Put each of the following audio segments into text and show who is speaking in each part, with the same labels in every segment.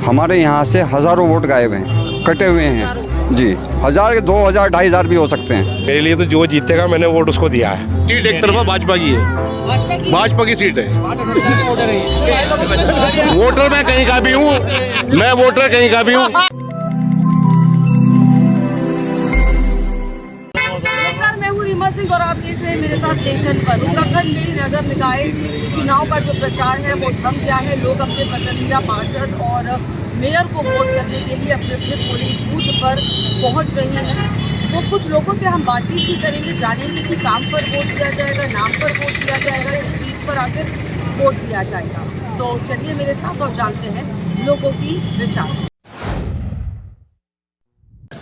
Speaker 1: हमारे यहाँ से हज़ारों वोट गायब हैं, कटे हुए हैं जी। 1000 2000 2500 भी हो सकते हैं।
Speaker 2: मेरे लिए तो जो जीतेगा मैंने वोट उसको दिया है।
Speaker 3: सीट एक तरफा भाजपा की है, भाजपा की सीट है। वोटर मैं कहीं का भी हूँ, मैं वोटर कहीं का भी हूँ।
Speaker 4: मैं हूँ रीमा सिंह और आप देख रहे हैं मेरे साथ स्टेशन पर। उत्तराखंड में नगर निकाय चुनाव का जो प्रचार है वो थम गया है। लोग अपने पसंदीदा पार्षद और मेयर को वोट करने के लिए अपने अपने पोलिंग बूथ पर पहुंच रहे हैं। तो कुछ लोगों से हम बातचीत भी करेंगे, जानेंगे कि काम पर वोट दिया जाएगा, नाम पर वोट दिया जाएगा, किस चीज़ पर आकर वोट दिया जाएगा। तो चलिए मेरे साथ और जानते हैं लोगों की विचार।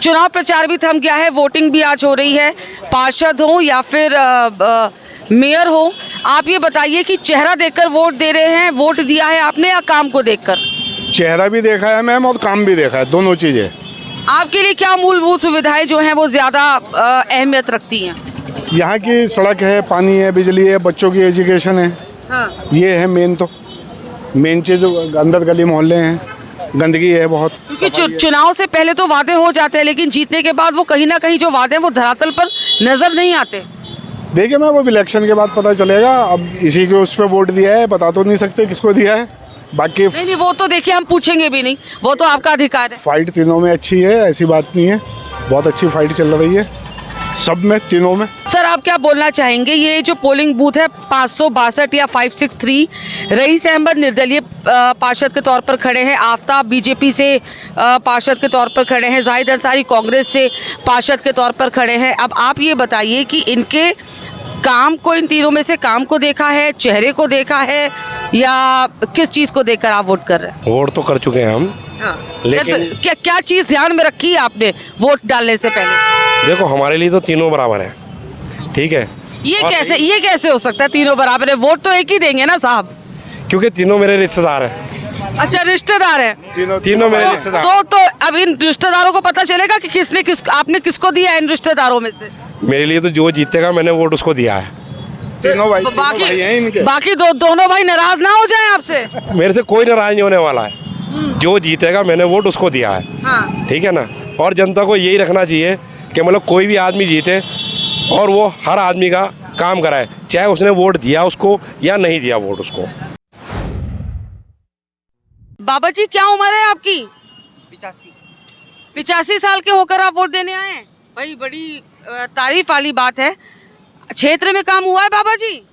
Speaker 4: चुनाव प्रचार भी थम गया है, वोटिंग भी आज हो रही है, पार्षद हो या फिर मेयर हो। आप ये बताइए कि चेहरा देखकर वोट दे रहे हैं, वोट दिया है आपने या काम को देखकर?
Speaker 3: चेहरा भी देखा है मैम और काम भी देखा है, दोनों चीजें।
Speaker 4: आपके लिए क्या मूलभूत सुविधाएं जो हैं वो ज़्यादा अहमियत रखती हैं?
Speaker 3: यहाँ की सड़क है, पानी है, बिजली है, बच्चों की एजुकेशन है।
Speaker 4: हाँ।
Speaker 3: ये है मेन चीज़। अंदर गली मोहल्ले हैं, गंदगी है बहुत।
Speaker 4: क्योंकि चुनाव से पहले तो वादे हो जाते हैं, लेकिन जीतने के बाद वो कहीं ना कहीं जो वादे हैं वो धरातल पर नजर नहीं आते।
Speaker 3: देखिए मैम, अब इलेक्शन के बाद पता चलेगा। अब इसी के उस पर वोट दिया है, बता तो नहीं सकते किसको दिया है। बाकी
Speaker 4: नहीं, वो तो देखिए हम पूछेंगे भी नहीं, वो तो आपका अधिकार है।
Speaker 3: फाइट तीनों में अच्छी है, ऐसी बात नहीं है। बहुत अच्छी फाइट चल रही है सब में, तीनों में।
Speaker 4: सर आप क्या बोलना चाहेंगे? ये जो पोलिंग बूथ है 562 या 563, रईस अहमद निर्दलीय पार्षद के तौर पर खड़े हैं, आफ्ताब बीजेपी से पार्षद के तौर पर खड़े हैं, जाहिद अंसारी कांग्रेस से पार्षद के तौर पर खड़े हैं। अब आप ये बताइए कि इनके काम को, इन तीनों में से काम को देखा है, चेहरे को देखा है, या किस चीज़ को देखकर आप वोट कर रहे हैं?
Speaker 2: वोट तो कर चुके हैं हम।
Speaker 4: हाँ।
Speaker 2: लेकिन
Speaker 4: क्या चीज़ ध्यान में रखी है आपने वोट डालने से पहले?
Speaker 2: देखो, हमारे लिए तो तीनों बराबर है, ठीक है।
Speaker 4: ये कैसे हो सकता है तीनों बराबर है? वोट तो एक ही देंगे ना साहब।
Speaker 2: क्योंकि तीनों मेरे रिश्तेदार हैं।
Speaker 4: अच्छा, रिश्तेदार है।
Speaker 2: तीनों मेरे रिश्तेदार।
Speaker 4: तो अब इन रिश्तेदारों को पता चलेगा कि आपने किसको दिया है इन रिश्तेदारों में से?
Speaker 2: मेरे लिए तो जो जीतेगा मैंने वोट उसको दिया है।
Speaker 3: तीनों भाई हैं इनके।
Speaker 4: बाकी दोनों भाई नाराज ना हो जाए आपसे।
Speaker 2: मेरे से कोई नाराज नहीं होने वाला है। जो जीतेगा मैंने वोट उसको दिया है।
Speaker 4: हाँ।
Speaker 2: ठीक है ना। और जनता को यही रखना चाहिए कि मतलब कोई भी आदमी जीते और वो हर आदमी का काम कराए, चाहे उसने वोट दिया उसको या नहीं दिया वोट उसको।
Speaker 4: बाबा जी, क्या उम्र है आपकी? 85 साल के होकर आप वोट देने आए हैं? भाई बड़ी तारीफ वाली बात है। क्षेत्र में काम हुआ है बाबा जी?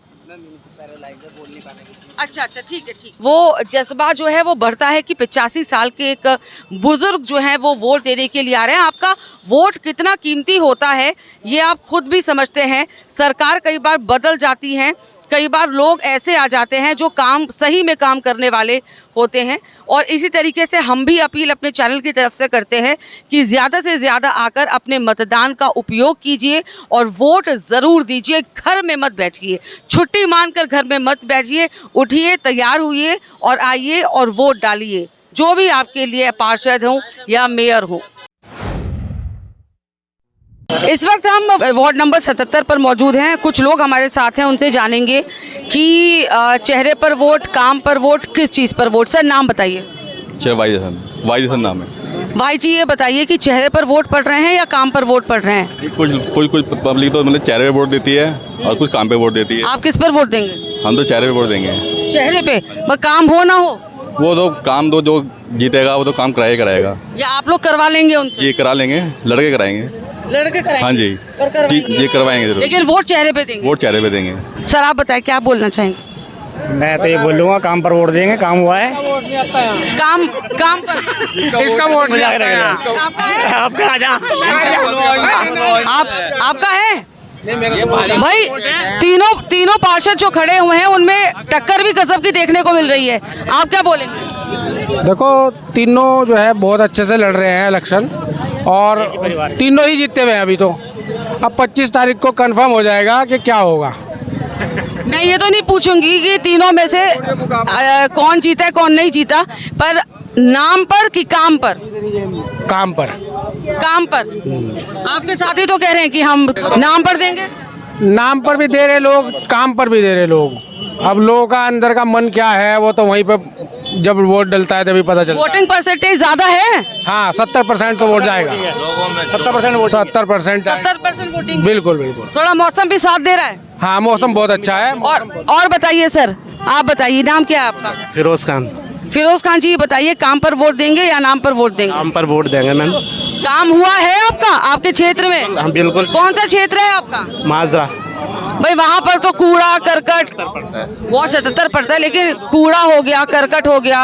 Speaker 4: अच्छा, ठीक है। वो जज्बा जो है वो बढ़ता है कि 85 साल के एक बुजुर्ग जो है वो वोट देने के लिए आ रहे हैं। आपका वोट कितना कीमती होता है ये आप खुद भी समझते हैं। सरकार कई बार बदल जाती है, कई बार लोग ऐसे आ जाते हैं जो काम सही में काम करने वाले होते हैं, और इसी तरीके से हम भी अपील अपने चैनल की तरफ से करते हैं कि ज़्यादा से ज़्यादा आकर अपने मतदान का उपयोग कीजिए और वोट ज़रूर दीजिए। घर में मत बैठिए, छुट्टी मानकर घर में मत बैठिए, उठिए, तैयार हुई और आइए और वोट डालिए, जो भी आपके लिए पार्षद हों या मेयर हों। इस वक्त हम वार्ड नंबर 77 पर मौजूद हैं। कुछ लोग हमारे साथ हैं, उनसे जानेंगे कि चेहरे पर वोट, काम पर वोट, किस चीज़ पर वोट। सर नाम बताइए।
Speaker 5: वाइदसन नाम है।
Speaker 4: भाई जी ये बताइए कि चेहरे पर वोट पड़ रहे हैं या काम पर वोट पड़ रहे हैं?
Speaker 5: कुछ पब्लिक तो मतलब चेहरे पे वोट देती है और कुछ काम पे वोट देती है।
Speaker 4: आप किस पर वोट देंगे?
Speaker 5: हम तो चेहरे पे वोट देंगे।
Speaker 4: चेहरे पे? पर काम हो ना हो?
Speaker 5: वो तो काम दो, जो जीतेगा वो तो काम कराएगा।
Speaker 4: या आप लोग करवा लेंगे उनसे?
Speaker 5: ये करा लेंगे, लड़के कराएंगे।
Speaker 4: लड़के कराएंगे?
Speaker 5: हाँ जी, ये करवाएंगे जरूर।
Speaker 4: लेकिन वोट चेहरे पे देंगे?
Speaker 5: वोट चेहरे पे देंगे।
Speaker 4: सर आप बताएं, क्या बोलना चाहेंगे?
Speaker 6: मैं तो ये बोलूँगा काम पर वोट देंगे, काम हुआ है।
Speaker 4: काम पर
Speaker 6: इसका वोट
Speaker 4: आपका है?
Speaker 6: आपका आजा।
Speaker 4: आपका है भाई? तीनों पार्षद जो खड़े हुए हैं उनमें टक्कर भी गजब की देखने को मिल रही है। आप क्या बोलेंगे?
Speaker 7: देखो, तीनों जो है बहुत अच्छे से लड़ रहे हैं इलेक्शन, और तीनों ही जीते हुए हैं अभी तो। अब 25 तारीख को कंफर्म हो जाएगा कि क्या होगा।
Speaker 4: मैं ये तो नहीं पूछूंगी कि तीनों में से कौन जीता है कौन नहीं जीता, पर नाम पर कि काम पर?
Speaker 7: काम पर।
Speaker 4: काम पर। आपके साथी तो कह रहे हैं कि हम नाम पर देंगे।
Speaker 7: नाम पर भी दे रहे लोग, काम पर भी दे रहे लोग। अब लोगों का अंदर का मन क्या है वो तो वहीं पे जब वोट डलता है तभी पता चलता
Speaker 4: वोटिंग परसेंटेज ज्यादा है?
Speaker 7: है। हाँ 70% तो वोट जाएगा। 70%।
Speaker 4: 70% वोटिंग।
Speaker 7: बिल्कुल बिल्कुल।
Speaker 4: थोड़ा मौसम भी साथ दे रहा है।
Speaker 7: हाँ मौसम बहुत अच्छा है।
Speaker 4: और बताइए सर, आप बताइए नाम क्या है आपका?
Speaker 6: फिरोज खान।
Speaker 4: फिरोज खान जी, बताइए काम पर वोट देंगे या नाम पर वोट देंगे?
Speaker 6: काम पर वोट देंगे मैम।
Speaker 4: काम हुआ है आपका आपके क्षेत्र में?
Speaker 6: हम बिल्कुल।
Speaker 4: कौन सा क्षेत्र है आपका?
Speaker 6: माजरा।
Speaker 4: भाई वहाँ पर तो कूड़ा करकट वो 77 पड़ता है, लेकिन कूड़ा हो गया, करकट हो गया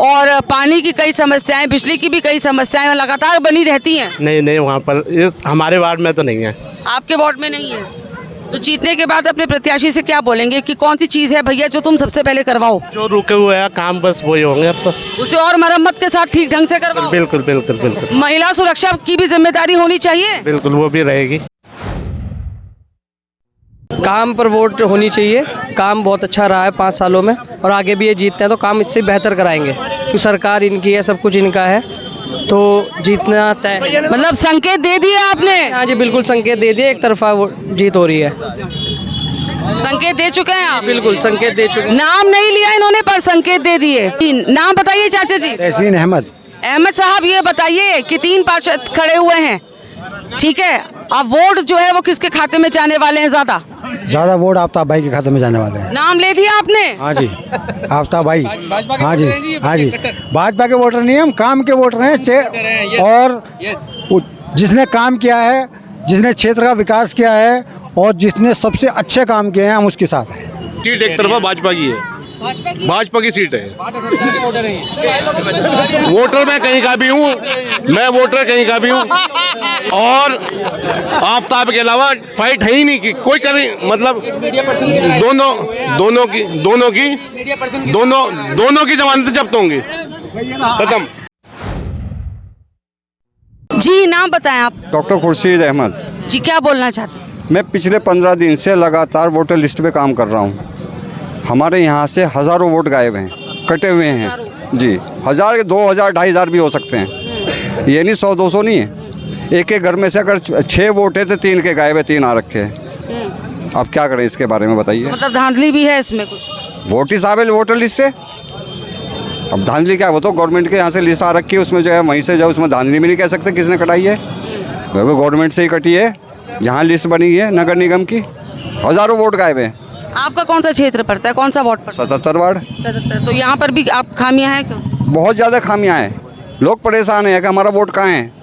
Speaker 4: और पानी की कई समस्याएं, बिजली की भी कई समस्याएं लगातार बनी रहती हैं।
Speaker 6: नहीं वहाँ पर इस हमारे वार्ड में तो नहीं है।
Speaker 4: आपके वार्ड में नहीं है? तो जीतने के बाद अपने प्रत्याशी से क्या बोलेंगे कि कौन सी चीज है भैया जो तुम सबसे पहले करवाओ?
Speaker 6: जो रुके हुए हैं काम बस वही होंगे अब तो।
Speaker 4: उसे और मरम्मत के साथ ठीक ढंग से करवाओ।
Speaker 6: बिल्कुल बिल्कुल बिल्कुल।
Speaker 4: महिला सुरक्षा की भी जिम्मेदारी होनी चाहिए।
Speaker 6: बिल्कुल वो भी रहेगी।
Speaker 8: काम पर वोट होनी चाहिए। काम बहुत अच्छा रहा है 5 सालों में और आगे भी ये जीतते हैं तो काम इससे बेहतर कराएंगे क्योंकि सरकार इनकी है, सब कुछ इनका है तो जीतना तय है।
Speaker 4: मतलब संकेत दे दिए आपने?
Speaker 8: हाँ जी बिल्कुल संकेत दे दिए, एक तरफा जीत हो रही है।
Speaker 4: संकेत दे चुके हैं आप?
Speaker 8: बिल्कुल संकेत दे चुके।
Speaker 4: नाम नहीं लिया इन्होंने पर संकेत दे दिए। नाम बताइए चाचा जी।
Speaker 9: तहसीन अहमद।
Speaker 4: अहमद साहब ये बताइए कि 3 पार्षद खड़े हुए हैं, ठीक है, अब वोट जो है वो किसके खाते में जाने वाले हैं? ज्यादा
Speaker 9: वोट आफ्ताब भाई के खाते में जाने वाले हैं।
Speaker 4: नाम ले दिया आपने?
Speaker 9: हाँ जी आफ्ताब भाई। हाँ जी हाँ जी भाजपा के वोटर नहीं, हम काम के वोटर हैं। और जिसने काम किया है, जिसने क्षेत्र का विकास किया है और जिसने सबसे अच्छे काम किए हैं, हम उसके साथ हैं।
Speaker 2: सीट एक तरफा भाजपा की है, भाजपा की सीट है। वोटर मैं कहीं का भी हूँ, मैं वोटर कहीं का भी हूँ और आफ्ताब के अलावा फाइट है ही नहीं कि कोई करे, मतलब दोनों की जमानतें जब्त होंगी। खत्म।
Speaker 4: जी नाम बताएं आप।
Speaker 1: डॉक्टर खुर्शीद अहमद
Speaker 4: जी, क्या बोलना चाहते हैं?
Speaker 1: मैं पिछले 15 दिन से लगातार वोटर लिस्ट पे काम कर रहा हूँ। हमारे यहाँ से हज़ारों वोट गायब हैं, कटे हुए हैं जी। 1000 के 2000 2500 भी हो सकते हैं, ये नहीं 100-200 नहीं है। एक घर में से अगर 6 वोट है तो 3 के गायब है, 3 आ रखे हैं। अब क्या करें इसके बारे में बताइए?
Speaker 4: मतलब धांधली भी है इसमें कुछ?
Speaker 1: वोट ही साहब है वोटर लिस्ट से। अब धांधली क्या है? वो तो गवर्नमेंट के यहाँ से लिस्ट आ रखी है, उसमें जो है वहीं से जो उसमें धांधली भी नहीं कह सकते किसने कटाई है। वो गवर्नमेंट से ही कटी है, जहाँ लिस्ट बनी है नगर निगम की। हज़ारों वोट गायब हैं।
Speaker 4: आपका कौन सा क्षेत्र पड़ता है, कौन सा वार्ड पड़ता है?
Speaker 1: 77 वार्ड।
Speaker 4: 77। तो यहाँ पर भी आप खामियां हैं क्यों?
Speaker 1: बहुत ज़्यादा खामियां हैं, लोग परेशान हैं कि हमारा वोट कहाँ है।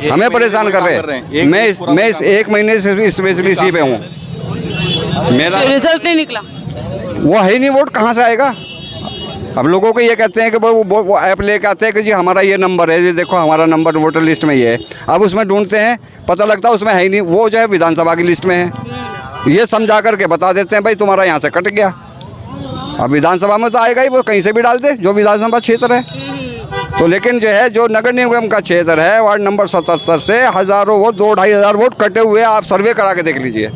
Speaker 1: हमें परेशान कर रहे हैं। मैं इस 1 महीने से स्पेशली इसी पे हूँ। मेरा
Speaker 4: रिजल्ट नहीं निकला?
Speaker 1: वो है ही नहीं, वोट कहाँ से आएगा? अब लोगों को ये कहते हैं कि वो ऐप लेके आते हैं कि जी हमारा ये नंबर है, ये देखो हमारा नंबर वोटर लिस्ट में ये है। अब उसमें ढूंढते हैं, पता लगता है उसमें है ही नहीं, वो जो है विधानसभा की लिस्ट में है। ये समझा करके बता देते हैं भाई तुम्हारा यहाँ से कट गया। अब विधानसभा में तो आएगा ही, वो कहीं से भी डाल दे जो विधानसभा क्षेत्र है। तो लेकिन जो है जो नगर निगम का क्षेत्र है वार्ड नंबर 77 से हज़ारों वोट, 2-2500 वोट कटे हुए। आप सर्वे करा के देख लीजिए।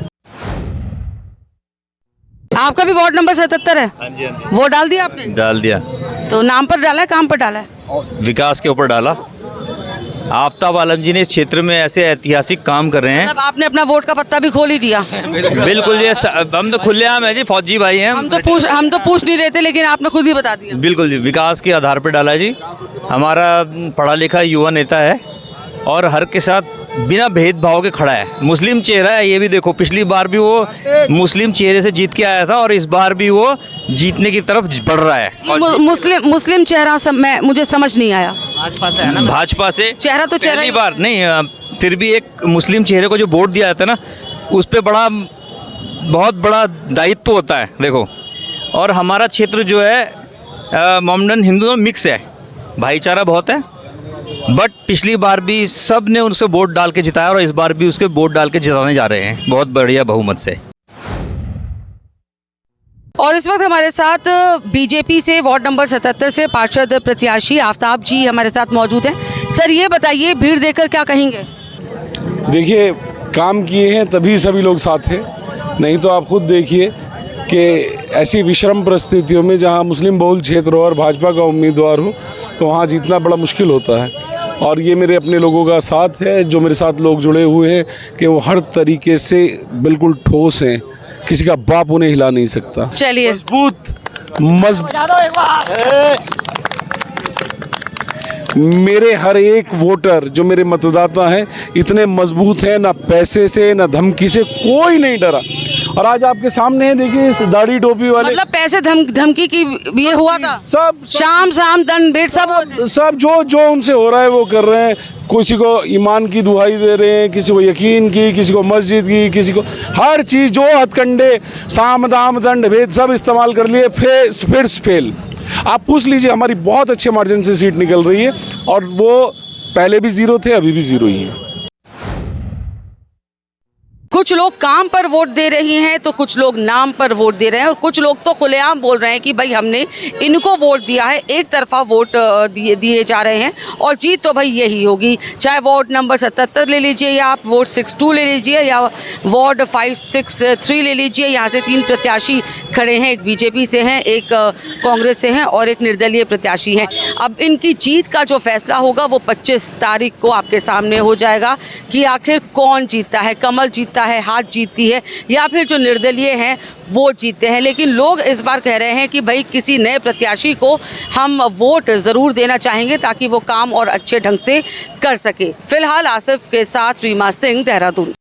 Speaker 4: आपका भी वार्ड नंबर 77 है?
Speaker 5: हाँ जी हाँ जी
Speaker 4: वोट डाल दिया आपने?
Speaker 5: डाल दिया।
Speaker 4: तो नाम पर डाला है, काम पर डाला है?
Speaker 5: विकास के ऊपर डाला। आफ्ताब आलम जी ने इस क्षेत्र में ऐसे ऐतिहासिक काम कर रहे हैं।
Speaker 4: मतलब आपने अपना वोट का पत्ता भी खोल ही दिया।
Speaker 5: बिल्कुल ये हम तो खुलेआम है जी, फौजी भाई हैं।
Speaker 4: हम तो पूछ नहीं रहे थे, लेकिन आपने खुद ही बता दिया।
Speaker 5: बिल्कुल जी, विकास के आधार पर डाला है जी। हमारा पढ़ा लिखा युवा नेता है और हर के साथ बिना भेदभाव के खड़ा है। मुस्लिम चेहरा है, ये भी देखो, पिछली बार भी वो मुस्लिम चेहरे से जीत के आया था और इस बार भी वो जीतने की तरफ बढ़ रहा है।
Speaker 4: मुस्लिम चेहरा मुझे समझ नहीं आया।
Speaker 6: भाजपा से है ना?
Speaker 5: भाजपा से
Speaker 4: चेहरा तो चेहरा
Speaker 5: पहली बार नहीं, फिर भी एक मुस्लिम चेहरे को जो वोट दिया जाता है ना, उस पर बहुत बड़ा दायित्व होता है देखो। और हमारा क्षेत्र जो है मोमडन हिंदू मिक्स है, भाईचारा बहुत है। बट पिछली बार भी सब ने उनसे वोट डाल के जिताया और इस बार भी उसके वोट डाल के जिताने जा रहे हैं बहुत बढ़िया बहुमत से।
Speaker 4: और इस वक्त हमारे साथ बीजेपी से वार्ड नंबर 77 से पार्षद प्रत्याशी आफ्ताब जी हमारे साथ मौजूद हैं। सर ये बताइए, भीड़ देखकर क्या कहेंगे?
Speaker 10: देखिए, काम किए हैं तभी सभी लोग साथ हैं, नहीं तो आप खुद देखिए कि ऐसी विषम परिस्थितियों में जहां मुस्लिम बहुल क्षेत्र हो और भाजपा का उम्मीदवार हो तो वहां जीतना बड़ा मुश्किल होता है। और ये मेरे अपने लोगों का साथ है, जो मेरे साथ लोग जुड़े हुए हैं कि वो हर तरीके से बिल्कुल ठोस हैं, किसी का बाप उन्हें हिला नहीं सकता।
Speaker 4: चलिए,
Speaker 10: मजबूत मेरे हर एक वोटर जो मेरे मतदाता हैं इतने मजबूत हैं, ना पैसे से ना धमकी से कोई नहीं डरा। और आज आपके सामने है, देखिए इस दाढ़ी टोपी वाले,
Speaker 4: मतलब पैसे धमकी की ये हुआ था,
Speaker 10: सब
Speaker 4: शाम दंड भेंट
Speaker 10: सब जो उनसे हो रहा है वो कर रहे हैं। किसी को ईमान की दुहाई दे रहे हैं, किसी को यकीन की, किसी को मस्जिद की, किसी को हर चीज़, जो हथकंडे साम दाम दंड भेद सब इस्तेमाल कर लिए, फिर फेल। आप पूछ लीजिए, हमारी बहुत अच्छे मार्जिन से सीट निकल रही है और वो पहले भी जीरो थे, अभी भी जीरो ही है।
Speaker 4: कुछ लोग काम पर वोट दे रही हैं तो कुछ लोग नाम पर वोट दे रहे हैं और कुछ लोग तो खुलेआम बोल रहे हैं कि भाई हमने इनको वोट दिया है, एक तरफा वोट दिए जा रहे हैं और जीत तो भाई यही होगी। चाहे वार्ड नंबर 77 ले लीजिए या आप वोट 62 ले लीजिए या वार्ड 563 ले लीजिए। यहाँ से 3 प्रत्याशी खड़े हैं, एक बीजेपी से हैं, एक कांग्रेस से हैं और एक निर्दलीय प्रत्याशी हैं। अब इनकी जीत का जो फैसला होगा वो 25 तारीख को आपके सामने हो जाएगा कि आखिर कौन जीतता है, कमल जीतता है, हाथ जीतती है या फिर जो निर्दलीय हैं वो जीतते हैं। लेकिन लोग इस बार कह रहे हैं कि भाई किसी नए प्रत्याशी को हम वोट ज़रूर देना चाहेंगे ताकि वो काम और अच्छे ढंग से कर सके। फिलहाल आसिफ के साथ रीमा सिंह, देहरादून।